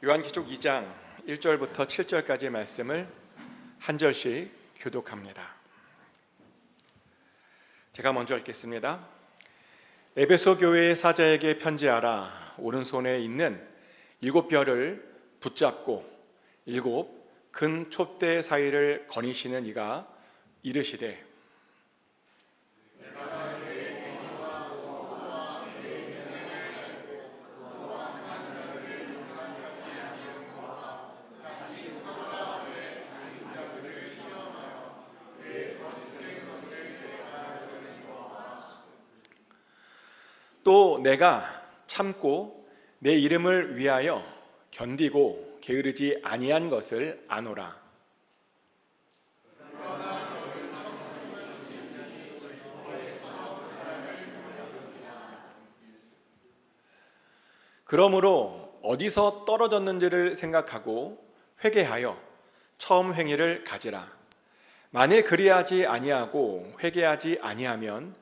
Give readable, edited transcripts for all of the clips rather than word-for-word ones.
요한계시록 2장 1절부터 7절까지의 말씀을 한 절씩 교독합니다. 제가 먼저 읽겠습니다. 에베소 교회의 사자에게 편지하라. 오른손에 있는 7별을 붙잡고 7 근 촛대 사이를 거니시는 이가 이르시되 또 내가 참고 내 이름을 위하여 견디고 게으르지 아니한 것을 아노라. 그러므로 어디서 떨어졌는지를 생각하고 회개하여 처음 행위를 가지라. 만일 그리하지 아니하고 회개하지 아니하면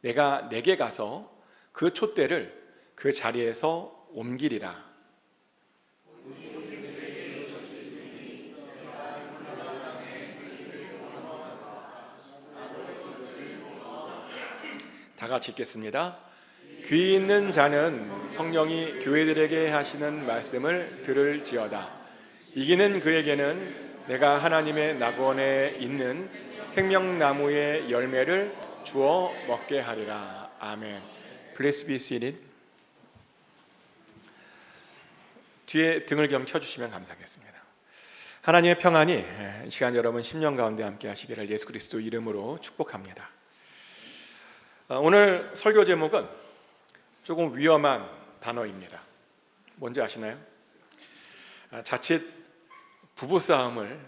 내가 내게 가서 그 촛대를 그 자리에서 옮기리라. 다 같이 읽겠습니다. 귀 있는 자는 성령이 교회들에게 하시는 말씀을 들을지어다. 이기는 그에게는 내가 하나님의 낙원에 있는 생명나무의 열매를 주어 먹게 하리라. 아멘. Please be seated. 뒤에 등을 좀 켜주시면 감사하겠습니다. 하나님의 평안이 이 시간 여러분 심령 가운데 함께 하시기를 예수 그리스도 이름으로 축복합니다. 오늘 설교 제목은 조금 위험한 단어입니다. 뭔지 아시나요? 자칫 부부싸움을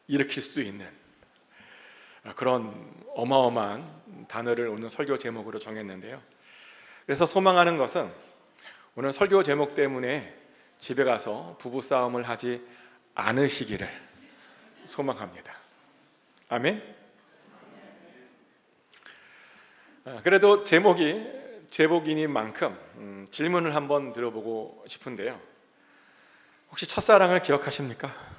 일으킬 수도 있는 그런 어마어마한 단어를 오늘 설교 제목으로 정했는데요. 그래서 소망하는 것은 오늘 설교 제목 때문에 집에 가서 부부싸움을 하지 않으시기를 소망합니다. 아멘. 그래도 제목이니만큼 질문을 한번 들어보고 싶은데요. 혹시 첫사랑을 기억하십니까?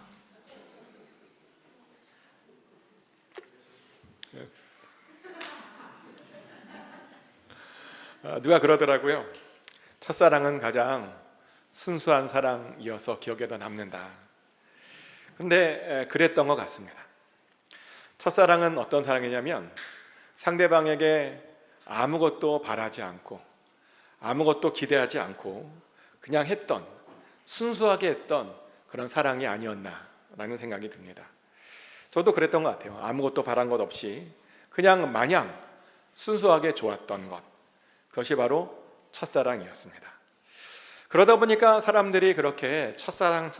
누가 그러더라고요. 첫사랑은 가장 순수한 사랑이어서 기억에 더 남는다. 근데 그랬던 것 같습니다. 첫사랑은 어떤 사랑이냐면 상대방에게 아무것도 바라지 않고 아무것도 기대하지 않고 그냥 했던, 순수하게 했던 그런 사랑이 아니었나라는 생각이 듭니다. 저도 그랬던 것 같아요. 아무것도 바란 것 없이 그냥 마냥 순수하게 좋았던 것, 그것이 바로 첫사랑이었습니다. 그러다 보니까 사람들이 그렇게 첫사랑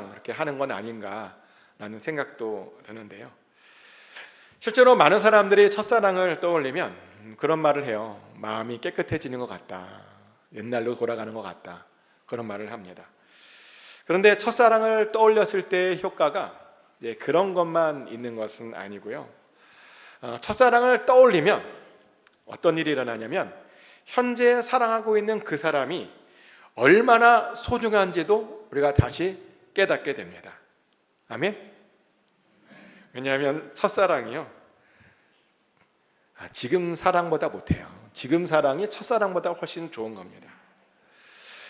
그렇게 하는 건 아닌가라는 생각도 드는데요. 실제로 많은 사람들이 첫사랑을 떠올리면 그런 말을 해요. 마음이 깨끗해지는 것 같다. 옛날로 돌아가는 것 같다. 그런 말을 합니다. 그런데 첫사랑을 떠올렸을 때의 효과가 그런 것만 있는 것은 아니고요. 첫사랑을 떠올리면 어떤 일이 일어나냐면 현재 사랑하고 있는 그 사람이 얼마나 소중한지도 우리가 다시 깨닫게 됩니다. 아멘? 왜냐하면 첫사랑이요, 지금 사랑보다 못해요. 지금 사랑이 첫사랑보다 훨씬 좋은 겁니다.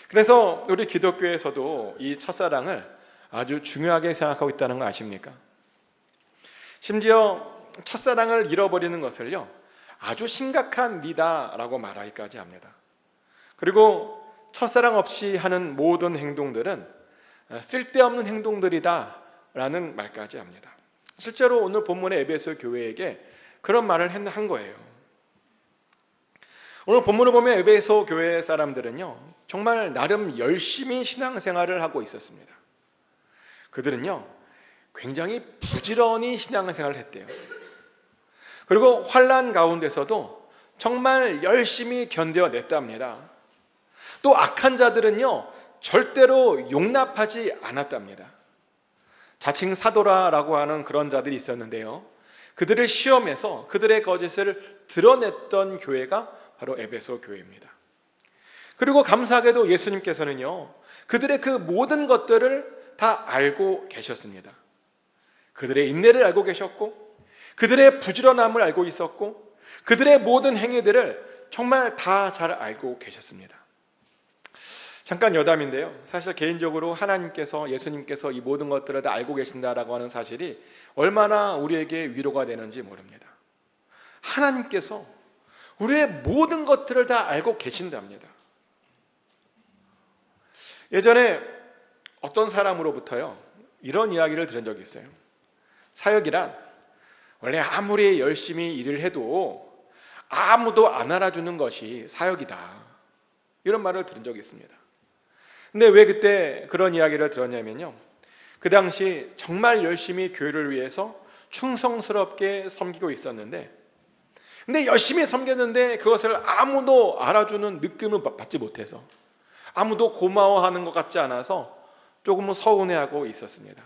그래서 우리 기독교에서도 이 첫사랑을 아주 중요하게 생각하고 있다는 거 아십니까? 심지어 첫사랑을 잃어버리는 것을요, 아주 심각한 일이다라고 말하기까지 합니다. 그리고 첫사랑 없이 하는 모든 행동들은 쓸데없는 행동들이다라는 말까지 합니다. 실제로 오늘 본문의 에베소 교회에게 그런 말을 한 거예요. 오늘 본문을 보면 에베소 교회 사람들은요, 정말 나름 열심히 신앙생활을 하고 있었습니다. 그들은요, 굉장히 부지런히 신앙생활을 했대요. 그리고 환난 가운데서도 정말 열심히 견뎌냈답니다. 또 악한 자들은요, 절대로 용납하지 않았답니다. 자칭 사도라라고 하는 그런 자들이 있었는데요, 그들을 시험해서 그들의 거짓을 드러냈던 교회가 바로 에베소 교회입니다. 그리고 감사하게도 예수님께서는요, 그들의 그 모든 것들을 다 알고 계셨습니다. 그들의 인내를 알고 계셨고, 그들의 부지런함을 알고 있었고, 그들의 모든 행위들을 정말 다 잘 알고 계셨습니다. 잠깐 여담인데요, 사실 개인적으로 하나님께서, 예수님께서 이 모든 것들을 다 알고 계신다라고 하는 사실이 얼마나 우리에게 위로가 되는지 모릅니다. 하나님께서 우리의 모든 것들을 다 알고 계신답니다. 예전에 어떤 사람으로부터요, 이런 이야기를 들은 적이 있어요. 사역이란 원래 아무리 열심히 일을 해도 아무도 안 알아주는 것이 사역이다, 이런 말을 들은 적이 있습니다. 근데 왜 그때 그런 이야기를 들었냐면요, 그 당시 정말 열심히 교회를 위해서 충성스럽게 섬기고 있었는데, 근데 열심히 섬겼는데 그것을 아무도 알아주는 느낌을 받지 못해서, 아무도 고마워하는 것 같지 않아서 조금은 서운해하고 있었습니다.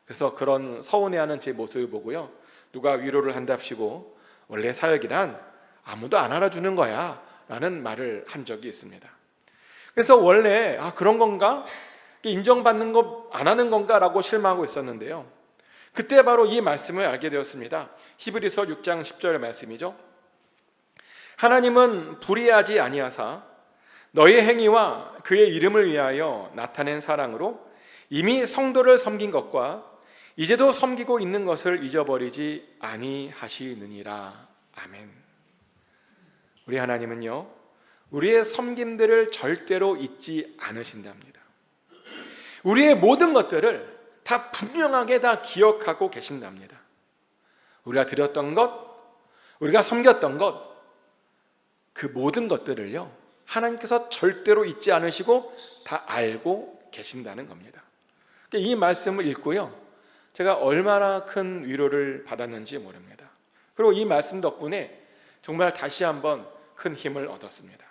그래서 그런 서운해하는 제 모습을 보고요, 누가 위로를 한답시고 원래 사역이란 아무도 안 알아주는 거야 라는 말을 한 적이 있습니다. 그래서 원래 그런 건가? 인정받는 거 안 하는 건가? 라고 실망하고 있었는데요, 그때 바로 이 말씀을 알게 되었습니다. 히브리서 6장 10절 말씀이죠. 하나님은 불의하지 아니하사 너의 행위와 그의 이름을 위하여 나타낸 사랑으로 이미 성도를 섬긴 것과 이제도 섬기고 있는 것을 잊어버리지 아니하시느니라. 아멘. 우리 하나님은요, 우리의 섬김들을 절대로 잊지 않으신답니다. 우리의 모든 것들을 다 분명하게 다 기억하고 계신답니다. 우리가 드렸던 것, 우리가 섬겼던 것, 그 모든 것들을요, 하나님께서 절대로 잊지 않으시고 다 알고 계신다는 겁니다. 이 말씀을 읽고요, 제가 얼마나 큰 위로를 받았는지 모릅니다. 그리고 이 말씀 덕분에 정말 다시 한번 큰 힘을 얻었습니다.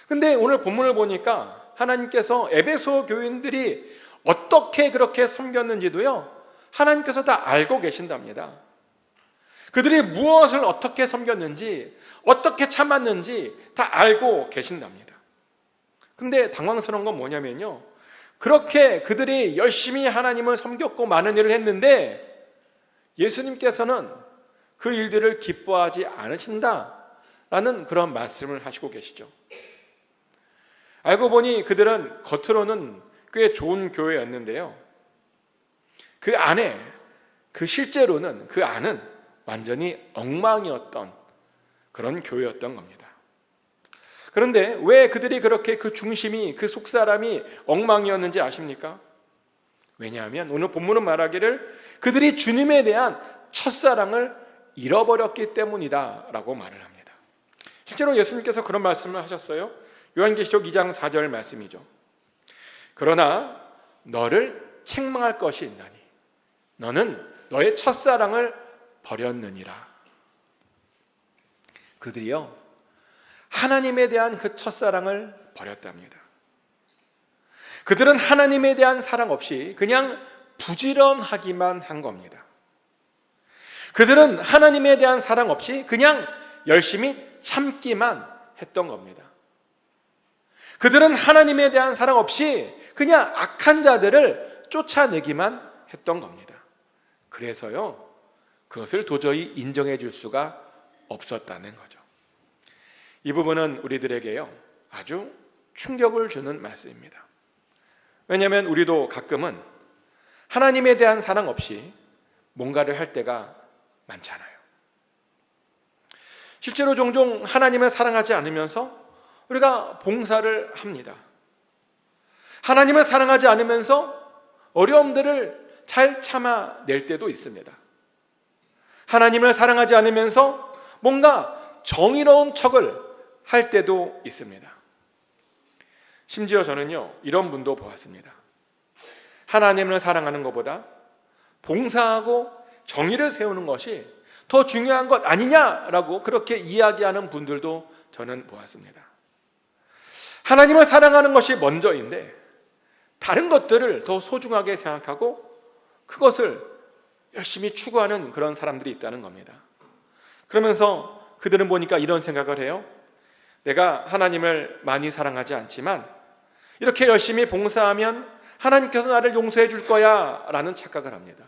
근데 오늘 본문을 보니까 하나님께서 에베소 교인들이 어떻게 그렇게 섬겼는지도요, 하나님께서 다 알고 계신답니다. 그들이 무엇을 어떻게 섬겼는지, 어떻게 참았는지 다 알고 계신답니다. 근데 당황스러운 건 뭐냐면요, 그렇게 그들이 열심히 하나님을 섬겼고 많은 일을 했는데 예수님께서는 그 일들을 기뻐하지 않으신다라는 그런 말씀을 하시고 계시죠. 알고 보니 그들은 겉으로는 꽤 좋은 교회였는데요, 그 안에, 그 실제로는 그 안은 완전히 엉망이었던 그런 교회였던 겁니다. 그런데 왜 그들이 그렇게 그 중심이, 그 속사람이 엉망이었는지 아십니까? 왜냐하면 오늘 본문은 말하기를 그들이 주님에 대한 첫사랑을 잃어버렸기 때문이다 라고 말을 합니다. 실제로 예수님께서 그런 말씀을 하셨어요. 요한계시록 2장 4절 말씀이죠. 그러나 너를 책망할 것이 있나니 너는 너의 첫사랑을 버렸느니라. 그들이요, 하나님에 대한 그 첫사랑을 버렸답니다. 그들은 하나님에 대한 사랑 없이 그냥 부지런하기만 한 겁니다. 그들은 하나님에 대한 사랑 없이 그냥 열심히 참기만 했던 겁니다. 그들은 하나님에 대한 사랑 없이 그냥 악한 자들을 쫓아내기만 했던 겁니다. 그래서요, 그것을 도저히 인정해 줄 수가 없었다는 거죠. 이 부분은 우리들에게요, 아주 충격을 주는 말씀입니다. 왜냐하면 우리도 가끔은 하나님에 대한 사랑 없이 뭔가를 할 때가 많잖아요. 실제로 종종 하나님을 사랑하지 않으면서 우리가 봉사를 합니다. 하나님을 사랑하지 않으면서 어려움들을 잘 참아낼 때도 있습니다. 하나님을 사랑하지 않으면서 뭔가 정의로운 척을 할 때도 있습니다. 심지어 저는요, 이런 분도 보았습니다. 하나님을 사랑하는 것보다 봉사하고 정의를 세우는 것이 더 중요한 것 아니냐라고 그렇게 이야기하는 분들도 저는 보았습니다. 하나님을 사랑하는 것이 먼저인데 다른 것들을 더 소중하게 생각하고 그것을 열심히 추구하는 그런 사람들이 있다는 겁니다. 그러면서 그들은 보니까 이런 생각을 해요. 내가 하나님을 많이 사랑하지 않지만 이렇게 열심히 봉사하면 하나님께서 나를 용서해 줄 거야 라는 착각을 합니다.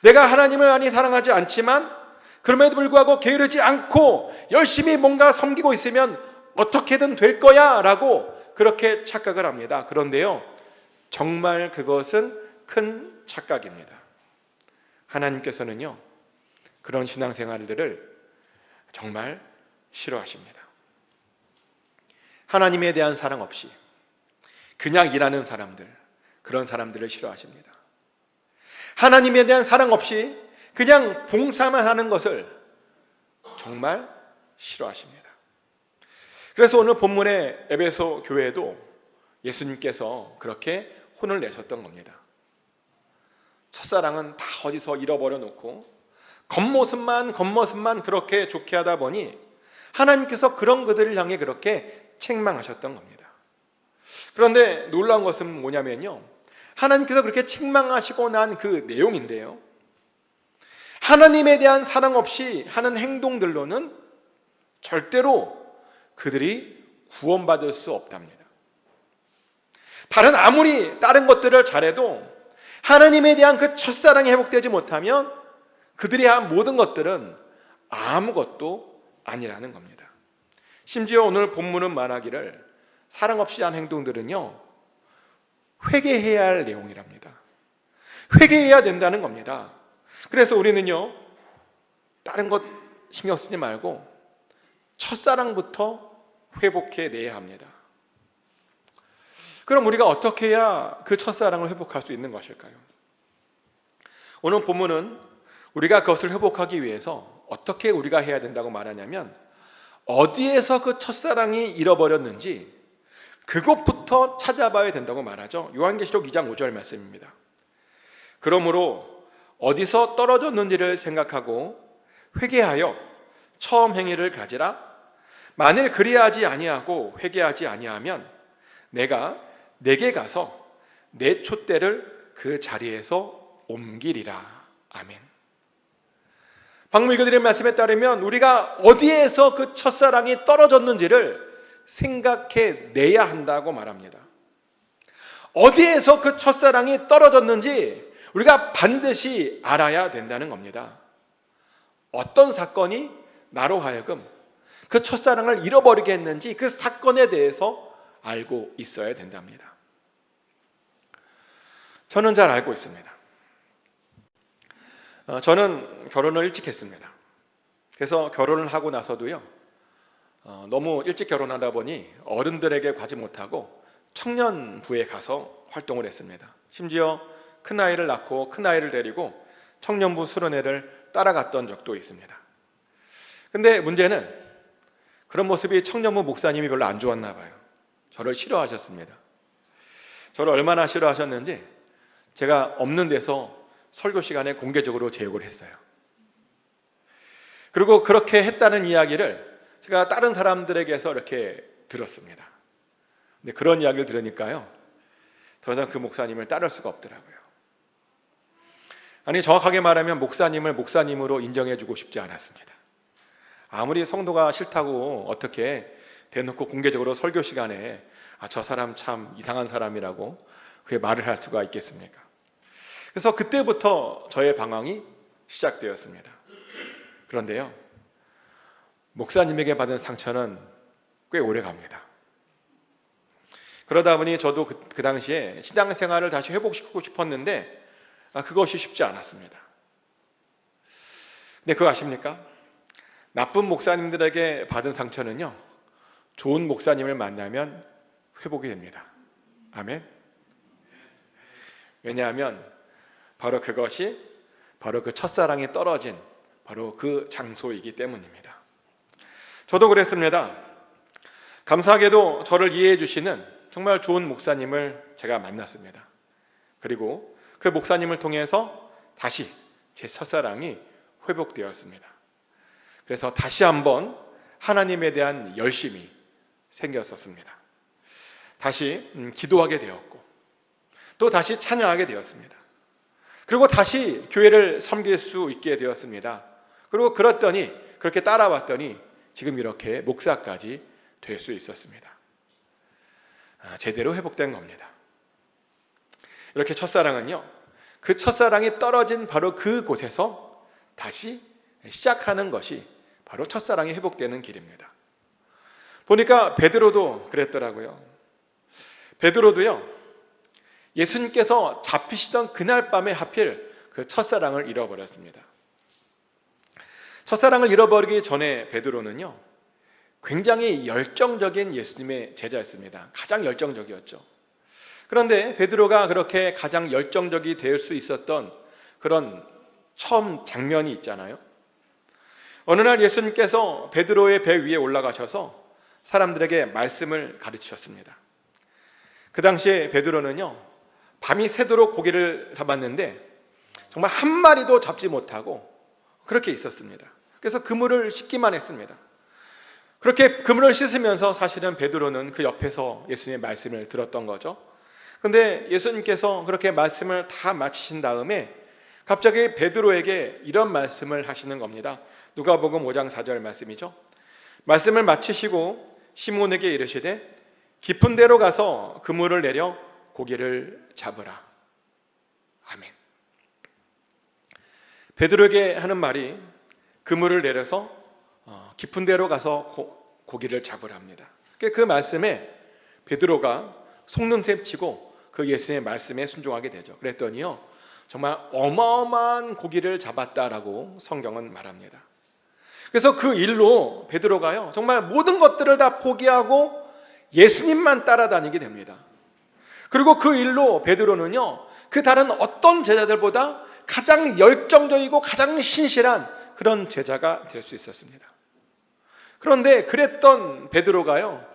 내가 하나님을 많이 사랑하지 않지만 그럼에도 불구하고 게으르지 않고 열심히 뭔가 섬기고 있으면 어떻게든 될 거야 라고 그렇게 착각을 합니다. 그런데요, 정말 그것은 큰 착각입니다. 하나님께서는요, 그런 신앙생활들을 정말 싫어하십니다. 하나님에 대한 사랑 없이 그냥 일하는 사람들, 그런 사람들을 싫어하십니다. 하나님에 대한 사랑 없이 그냥 봉사만 하는 것을 정말 싫어하십니다. 그래서 오늘 본문의 에베소 교회도 예수님께서 그렇게 혼을 내셨던 겁니다. 첫사랑은 다 어디서 잃어버려 놓고 겉모습만 그렇게 좋게 하다 보니 하나님께서 그런 그들을 향해 그렇게 책망하셨던 겁니다. 그런데 놀라운 것은 뭐냐면요, 하나님께서 그렇게 책망하시고 난 그 내용인데요, 하나님에 대한 사랑 없이 하는 행동들로는 절대로 그들이 구원받을 수 없답니다. 아무리 다른 것들을 잘해도 하나님에 대한 그 첫사랑이 회복되지 못하면 그들이 한 모든 것들은 아무것도 아니라는 겁니다. 심지어 오늘 본문은 말하기를 사랑 없이 한 행동들은요, 회개해야 할 내용이랍니다. 회개해야 된다는 겁니다. 그래서 우리는요, 다른 것 신경 쓰지 말고 첫사랑부터 회복해내야 합니다. 그럼 우리가 어떻게 해야 그 첫사랑을 회복할 수 있는 것일까요? 오늘 본문은 우리가 그것을 회복하기 위해서 어떻게 우리가 해야 된다고 말하냐면, 어디에서 그 첫사랑이 잃어버렸는지 그것부터 찾아봐야 된다고 말하죠. 요한계시록 2장 5절 말씀입니다. 그러므로 어디서 떨어졌는지를 생각하고 회개하여 처음 행위를 가지라. 만일 그리하지 아니하고 회개하지 아니하면 내가 내게 가서 내 촛대를 그 자리에서 옮기리라. 아멘. 방금 읽어드린 말씀에 따르면 우리가 어디에서 그 첫사랑이 떨어졌는지를 생각해 내야 한다고 말합니다. 어디에서 그 첫사랑이 떨어졌는지 우리가 반드시 알아야 된다는 겁니다. 어떤 사건이 나로 하여금 그 첫사랑을 잃어버리게 했는지 그 사건에 대해서 알고 있어야 된답니다. 저는 잘 알고 있습니다. 저는 결혼을 일찍 했습니다. 그래서 결혼을 하고 나서도요, 너무 일찍 결혼하다 보니 어른들에게 가지 못하고 청년부에 가서 활동을 했습니다. 심지어 큰아이를 낳고 큰아이를 데리고 청년부 수련회를 따라갔던 적도 있습니다. 근데 문제는 그런 모습이 청년부 목사님이 별로 안 좋았나 봐요. 저를 싫어하셨습니다. 저를 얼마나 싫어하셨는지 제가 없는 데서 설교 시간에 공개적으로 제욕을 했어요. 그리고 그렇게 했다는 이야기를 제가 다른 사람들에게서 이렇게 들었습니다. 근데 그런 이야기를 들으니까요, 더 이상 그 목사님을 따를 수가 없더라고요. 아니, 정확하게 말하면 목사님을 목사님으로 인정해주고 싶지 않았습니다. 아무리 성도가 싫다고 어떻게 대놓고 공개적으로 설교 시간에 저 사람 참 이상한 사람이라고 그게 말을 할 수가 있겠습니까? 그래서 그때부터 저의 방황이 시작되었습니다. 그런데요, 목사님에게 받은 상처는 꽤 오래 갑니다. 그러다 보니 저도 그 당시에 신앙생활을 다시 회복시키고 싶었는데 그것이 쉽지 않았습니다. 근데 그거 아십니까? 나쁜 목사님들에게 받은 상처는요, 좋은 목사님을 만나면 회복이 됩니다. 아멘. 왜냐하면 바로 그것이 바로 그 첫사랑이 떨어진 바로 그 장소이기 때문입니다. 저도 그랬습니다. 감사하게도 저를 이해해 주시는 정말 좋은 목사님을 제가 만났습니다. 그리고 그 목사님을 통해서 다시 제 첫사랑이 회복되었습니다. 그래서 다시 한번 하나님에 대한 열심이 생겼었습니다. 다시 기도하게 되었고 또 다시 찬양하게 되었습니다. 그리고 다시 교회를 섬길 수 있게 되었습니다. 그리고 그렇게 따라왔더니 지금 이렇게 목사까지 될 수 있었습니다. 제대로 회복된 겁니다. 이렇게 첫사랑은요, 그 첫사랑이 떨어진 바로 그곳에서 다시 시작하는 것이 바로 첫사랑이 회복되는 길입니다. 보니까 베드로도 그랬더라고요. 베드로도요, 예수님께서 잡히시던 그날 밤에 하필 그 첫사랑을 잃어버렸습니다. 첫사랑을 잃어버리기 전에 베드로는요, 굉장히 열정적인 예수님의 제자였습니다. 가장 열정적이었죠. 그런데 베드로가 그렇게 가장 열정적이 될 수 있었던 그런 처음 장면이 있잖아요. 어느 날 예수님께서 베드로의 배 위에 올라가셔서 사람들에게 말씀을 가르치셨습니다. 그 당시에 베드로는요, 밤이 새도록 고기를 잡았는데 정말 한 마리도 잡지 못하고 그렇게 있었습니다. 그래서 그물을 씻기만 했습니다. 그렇게 그물을 씻으면서 사실은 베드로는 그 옆에서 예수님의 말씀을 들었던 거죠. 근데 예수님께서 그렇게 말씀을 다 마치신 다음에 갑자기 베드로에게 이런 말씀을 하시는 겁니다. 누가복음 5장 4절 말씀이죠. 말씀을 마치시고 시몬에게 이르시되 깊은 데로 가서 그물을 내려 고기를 잡으라. 아멘. 베드로에게 하는 말이 그물을 내려서 깊은 데로 가서 고기를 잡으랍니다. 그 말씀에 베드로가 속눈썹 치고 그 예수님의 말씀에 순종하게 되죠. 그랬더니요, 정말 어마어마한 고기를 잡았다라고 성경은 말합니다. 그래서 그 일로 베드로가요, 정말 모든 것들을 다 포기하고 예수님만 따라다니게 됩니다. 그리고 그 일로 베드로는요, 그 다른 어떤 제자들보다 가장 열정적이고 가장 신실한 그런 제자가 될 수 있었습니다. 그런데 그랬던 베드로가요,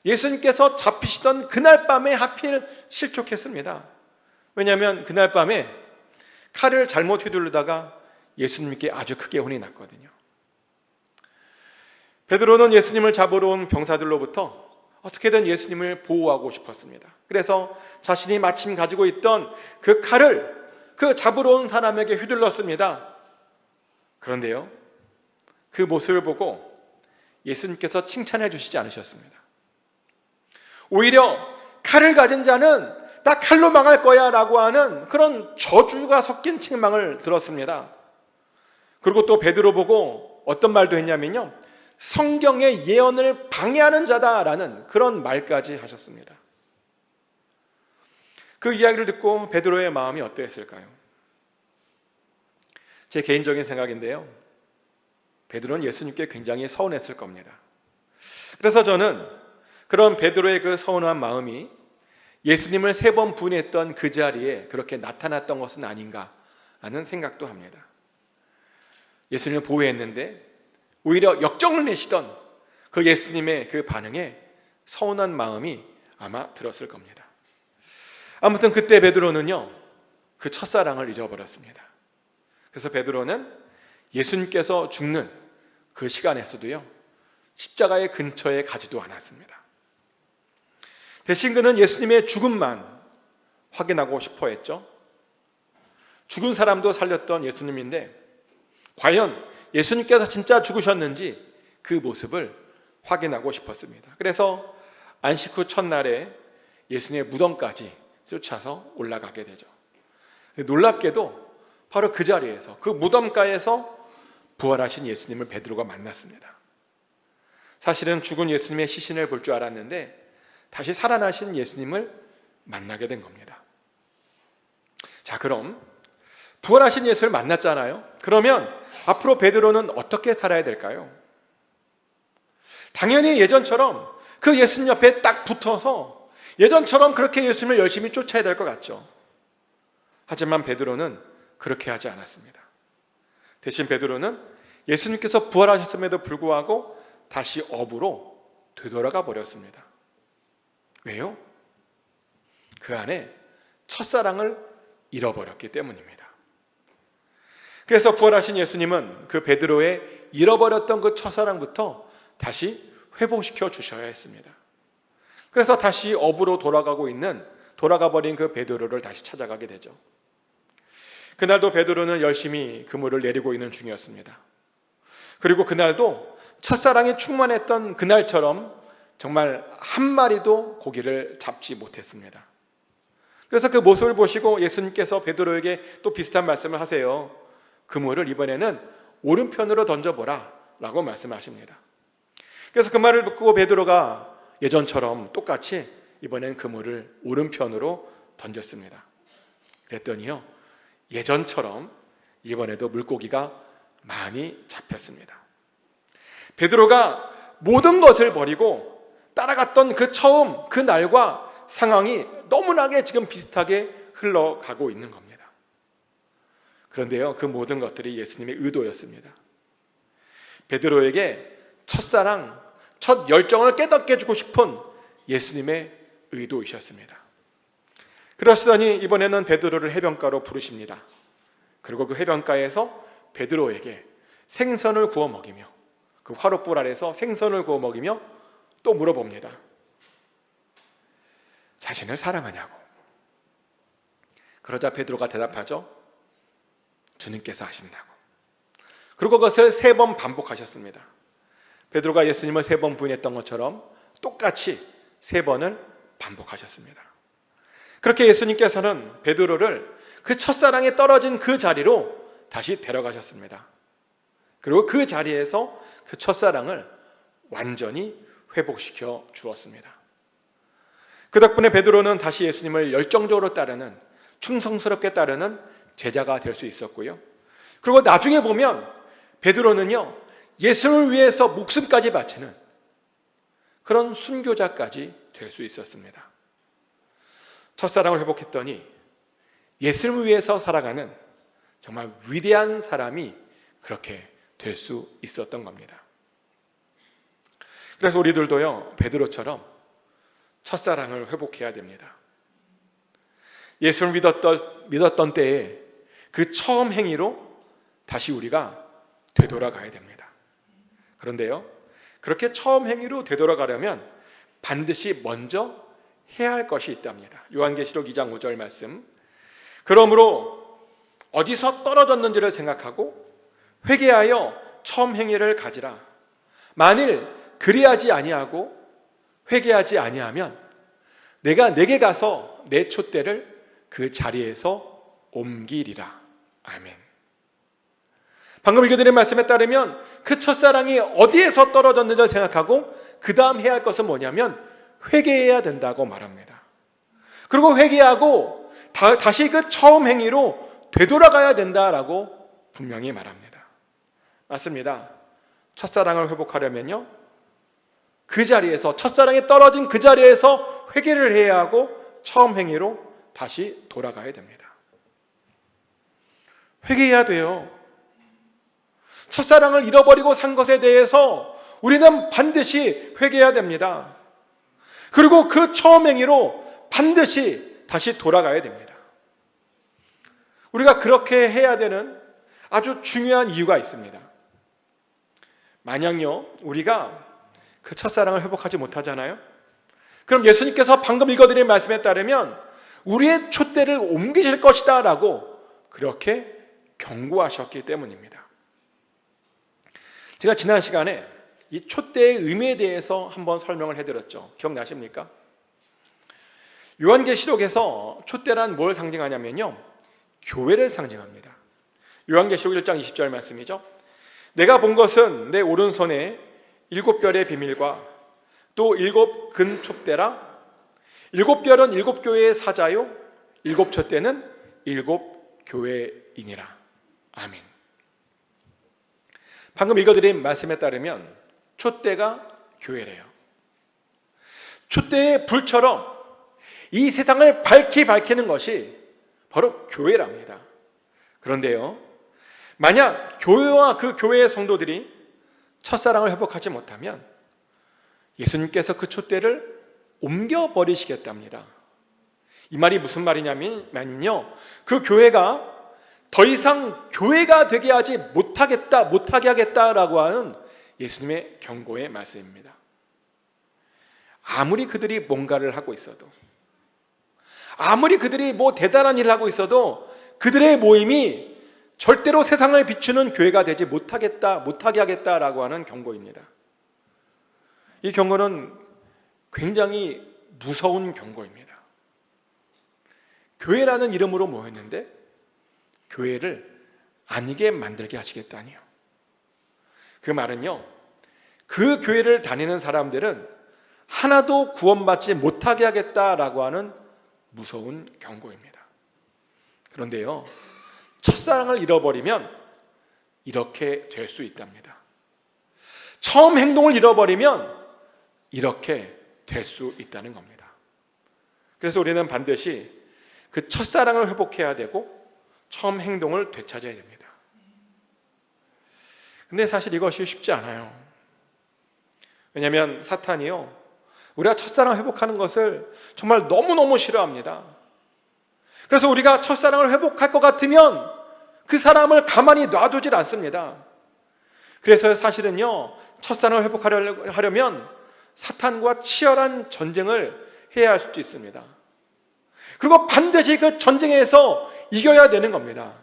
예수님께서 잡히시던 그날 밤에 하필 실족했습니다. 왜냐하면 그날 밤에 칼을 잘못 휘두르다가 예수님께 아주 크게 혼이 났거든요. 베드로는 예수님을 잡으러 온 병사들로부터 어떻게든 예수님을 보호하고 싶었습니다. 그래서 자신이 마침 가지고 있던 그 칼을 그 잡으러 온 사람에게 휘둘렀습니다. 그런데요, 그 모습을 보고 예수님께서 칭찬해 주시지 않으셨습니다. 오히려 칼을 가진 자는 다 칼로 망할 거야 라고 하는 그런 저주가 섞인 책망을 들었습니다. 그리고 또 베드로 보고 어떤 말도 했냐면요, 성경의 예언을 방해하는 자다라는 그런 말까지 하셨습니다. 그 이야기를 듣고 베드로의 마음이 어땠을까요? 제 개인적인 생각인데요, 베드로는 예수님께 굉장히 서운했을 겁니다. 그래서 저는 그런 베드로의 그 서운한 마음이 예수님을 3번 부인했던 그 자리에 그렇게 나타났던 것은 아닌가 하는 생각도 합니다. 예수님을 보호했는데 오히려 역정을 내시던 그 예수님의 그 반응에 서운한 마음이 아마 들었을 겁니다. 아무튼 그때 베드로는요, 그 첫사랑을 잊어버렸습니다. 그래서 베드로는 예수님께서 죽는 그 시간에서도요, 십자가의 근처에 가지도 않았습니다. 대신 그는 예수님의 죽음만 확인하고 싶어 했죠. 죽은 사람도 살렸던 예수님인데 과연 예수님께서 진짜 죽으셨는지 그 모습을 확인하고 싶었습니다. 그래서 안식 후 첫날에 예수님의 무덤까지 쫓아서 올라가게 되죠. 놀랍게도 바로 그 자리에서, 그 무덤가에서 부활하신 예수님을 베드로가 만났습니다. 사실은 죽은 예수님의 시신을 볼 줄 알았는데 다시 살아나신 예수님을 만나게 된 겁니다. 자, 그럼 부활하신 예수를 만났잖아요. 그러면 앞으로 베드로는 어떻게 살아야 될까요? 당연히 예전처럼 그 예수님 옆에 딱 붙어서 예전처럼 그렇게 예수님을 열심히 쫓아야 될 것 같죠. 하지만 베드로는 그렇게 하지 않았습니다. 대신 베드로는 예수님께서 부활하셨음에도 불구하고 다시 업으로 되돌아가 버렸습니다. 왜요? 그 안에 첫사랑을 잃어버렸기 때문입니다. 그래서 부활하신 예수님은 그 베드로의 잃어버렸던 그 첫사랑부터 다시 회복시켜 주셔야 했습니다. 그래서 다시 업으로 돌아가 버린 그 베드로를 다시 찾아가게 되죠. 그날도 베드로는 열심히 그물을 내리고 있는 중이었습니다. 그리고 그날도 첫사랑이 충만했던 그날처럼 정말 한 마리도 고기를 잡지 못했습니다. 그래서 그 모습을 보시고 예수님께서 베드로에게 또 비슷한 말씀을 하세요. 그물을 이번에는 오른편으로 던져보라 라고 말씀하십니다. 그래서 그 말을 듣고 베드로가 예전처럼 똑같이 이번엔 그물을 오른편으로 던졌습니다. 그랬더니요, 예전처럼 이번에도 물고기가 많이 잡혔습니다. 베드로가 모든 것을 버리고 따라갔던 그 처음 그 날과 상황이 너무나게 지금 비슷하게 흘러가고 있는 겁니다. 그런데요, 그 모든 것들이 예수님의 의도였습니다. 베드로에게 첫사랑, 첫 열정을 깨닫게 해주고 싶은 예수님의 의도이셨습니다. 그러시더니 이번에는 베드로를 해변가로 부르십니다. 그리고 그 해변가에서 베드로에게 생선을 구워 먹이며, 그 화롯불 아래서 생선을 구워 먹이며 또 물어봅니다. 자신을 사랑하냐고. 그러자 베드로가 대답하죠. 주님께서 하신다고. 그리고 그것을 3번 반복하셨습니다. 베드로가 예수님을 3번 부인했던 것처럼 똑같이 3번을 반복하셨습니다. 그렇게 예수님께서는 베드로를 그 첫사랑에 떨어진 그 자리로 다시 데려가셨습니다. 그리고 그 자리에서 그 첫사랑을 완전히 회복시켜 주었습니다. 그 덕분에 베드로는 다시 예수님을 열정적으로 따르는, 충성스럽게 따르는 제자가 될 수 있었고요. 그리고 나중에 보면 베드로는요, 예수님을 위해서 목숨까지 바치는 그런 순교자까지 될 수 있었습니다. 첫사랑을 회복했더니 예수님을 위해서 살아가는 정말 위대한 사람이 그렇게 될 수 있었던 겁니다. 그래서 우리들도요, 베드로처럼 첫사랑을 회복해야 됩니다. 예수를 믿었던 때에 그 처음 행위로 다시 우리가 되돌아가야 됩니다. 그런데요, 그렇게 처음 행위로 되돌아가려면 반드시 먼저 해야 할 것이 있답니다. 요한계시록 2장 5절 말씀. 그러므로 어디서 떨어졌는지를 생각하고 회개하여 처음 행위를 가지라. 만일 그리하지 아니하고 회개하지 아니하면 내가 내게 가서 내 촛대를 그 자리에서 옮기리라. 아멘. 방금 읽어드린 말씀에 따르면 그 첫사랑이 어디에서 떨어졌는지를 생각하고 그 다음 해야 할 것은 뭐냐면 회개해야 된다고 말합니다. 그리고 회개하고 다시 그 처음 행위로 되돌아가야 된다라고 분명히 말합니다. 맞습니다. 첫사랑을 회복하려면요, 그 자리에서, 첫사랑이 떨어진 그 자리에서 회개를 해야 하고 처음 행위로 다시 돌아가야 됩니다. 회개해야 돼요. 첫사랑을 잃어버리고 산 것에 대해서 우리는 반드시 회개해야 됩니다. 그리고 그 처음 행위로 반드시 다시 돌아가야 됩니다. 우리가 그렇게 해야 되는 아주 중요한 이유가 있습니다. 만약요, 우리가 그 첫사랑을 회복하지 못하잖아요? 그럼 예수님께서 방금 읽어드린 말씀에 따르면 우리의 촛대를 옮기실 것이다 라고 그렇게 경고하셨기 때문입니다. 제가 지난 시간에 이 촛대의 의미에 대해서 한번 설명을 해드렸죠. 기억나십니까? 요한계시록에서 촛대란 뭘 상징하냐면요, 교회를 상징합니다. 요한계시록 1장 20절 말씀이죠. 내가 본 것은 내 오른손에 7별의 비밀과 또 7근 촛대라. 7별은 7교회의 사자요, 7촛대는 7교회이니라. 아멘. 방금 읽어드린 말씀에 따르면 촛대가 교회래요. 촛대의 불처럼 이 세상을 밝히는 것이 바로 교회랍니다. 그런데요, 만약 교회와 그 교회의 성도들이 첫사랑을 회복하지 못하면 예수님께서 그 촛대를 옮겨버리시겠답니다. 이 말이 무슨 말이냐면요, 그 교회가 더 이상 교회가 되게 하지 못하게 하겠다라고 하는 예수님의 경고의 말씀입니다. 아무리 그들이 뭔가를 하고 있어도, 아무리 그들이 대단한 일을 하고 있어도 그들의 모임이 절대로 세상을 비추는 교회가 되지 못하게 하겠다라고 하는 경고입니다. 이 경고는 굉장히 무서운 경고입니다. 교회라는 이름으로 모였는데 교회를 아니게 만들게 하시겠다니요. 그 말은요, 그 교회를 다니는 사람들은 하나도 구원받지 못하게 하겠다라고 하는 무서운 경고입니다. 그런데요, 첫사랑을 잃어버리면 이렇게 될 수 있답니다. 처음 행동을 잃어버리면 이렇게 될 수 있다는 겁니다. 그래서 우리는 반드시 그 첫사랑을 회복해야 되고 처음 행동을 되찾아야 됩니다. 근데 사실 이것이 쉽지 않아요. 왜냐하면 사탄이요, 우리가 첫사랑을 회복하는 것을 정말 너무너무 싫어합니다. 그래서 우리가 첫사랑을 회복할 것 같으면 그 사람을 가만히 놔두질 않습니다. 그래서 사실은요, 첫사랑을 회복하려면 사탄과 치열한 전쟁을 해야 할 수도 있습니다. 그리고 반드시 그 전쟁에서 이겨야 되는 겁니다.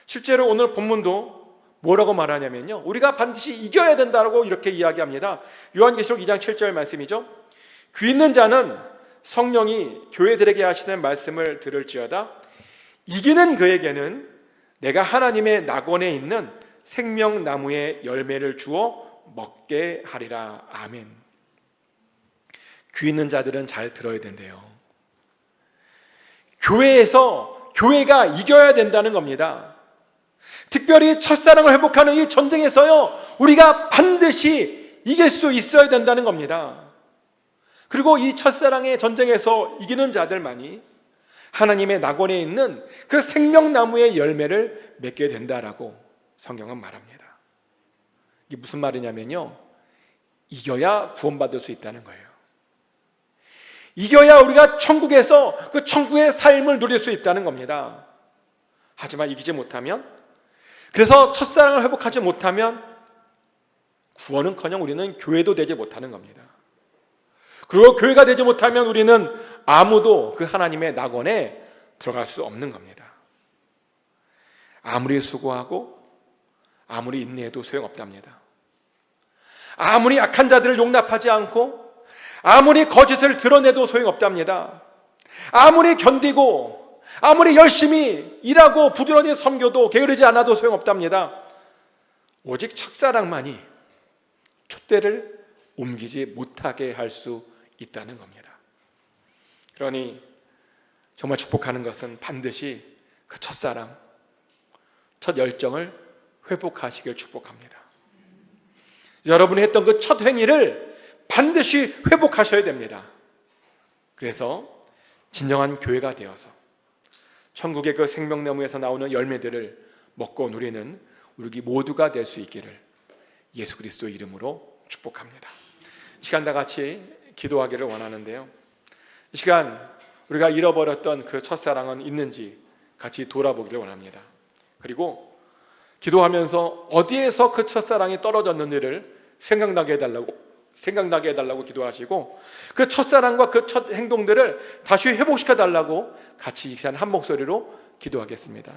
실제로 오늘 본문도 뭐라고 말하냐면요, 우리가 반드시 이겨야 된다고 이렇게 이야기합니다. 요한계시록 2장 7절 말씀이죠. 귀 있는 자는 성령이 교회들에게 하시는 말씀을 들을지어다. 이기는 그에게는 내가 하나님의 낙원에 있는 생명나무의 열매를 주어 먹게 하리라. 아멘. 귀 있는 자들은 잘 들어야 된대요. 교회가 이겨야 된다는 겁니다. 특별히 첫사랑을 회복하는 이 전쟁에서요, 우리가 반드시 이길 수 있어야 된다는 겁니다. 그리고 이 첫사랑의 전쟁에서 이기는 자들만이 하나님의 낙원에 있는 그 생명나무의 열매를 맺게 된다라고 성경은 말합니다. 이게 무슨 말이냐면요, 이겨야 구원받을 수 있다는 거예요. 이겨야 우리가 천국에서 그 천국의 삶을 누릴 수 있다는 겁니다. 하지만 이기지 못하면, 그래서 첫사랑을 회복하지 못하면 구원은커녕 우리는 교회도 되지 못하는 겁니다. 그리고 교회가 되지 못하면 우리는 아무도 그 하나님의 낙원에 들어갈 수 없는 겁니다. 아무리 수고하고 아무리 인내해도 소용없답니다. 아무리 악한 자들을 용납하지 않고 아무리 거짓을 드러내도 소용없답니다. 아무리 견디고 아무리 열심히 일하고 부지런히 섬겨도 게으르지 않아도 소용없답니다. 오직 첫사랑만이 촛대를 옮기지 못하게 할 수 있다는 겁니다. 그러니 정말 축복하는 것은 반드시 그 첫사랑, 첫 열정을 회복하시길 축복합니다. 여러분이 했던 그 첫 행위를 반드시 회복하셔야 됩니다. 그래서 진정한 교회가 되어서 천국의 그 생명나무에서 나오는 열매들을 먹고 누리는 우리 모두가 될 수 있기를 예수 그리스도 이름으로 축복합니다. 이 시간 다 같이 기도하기를 원하는데요, 이 시간 우리가 잃어버렸던 그 첫사랑은 있는지 같이 돌아보기를 원합니다. 그리고 기도하면서 어디에서 그 첫사랑이 떨어졌는지를 생각나게 해달라고 기도하시고, 그 첫사랑과 그 첫 행동들을 다시 회복시켜 달라고 같이 이 시간 한 목소리로 기도하겠습니다.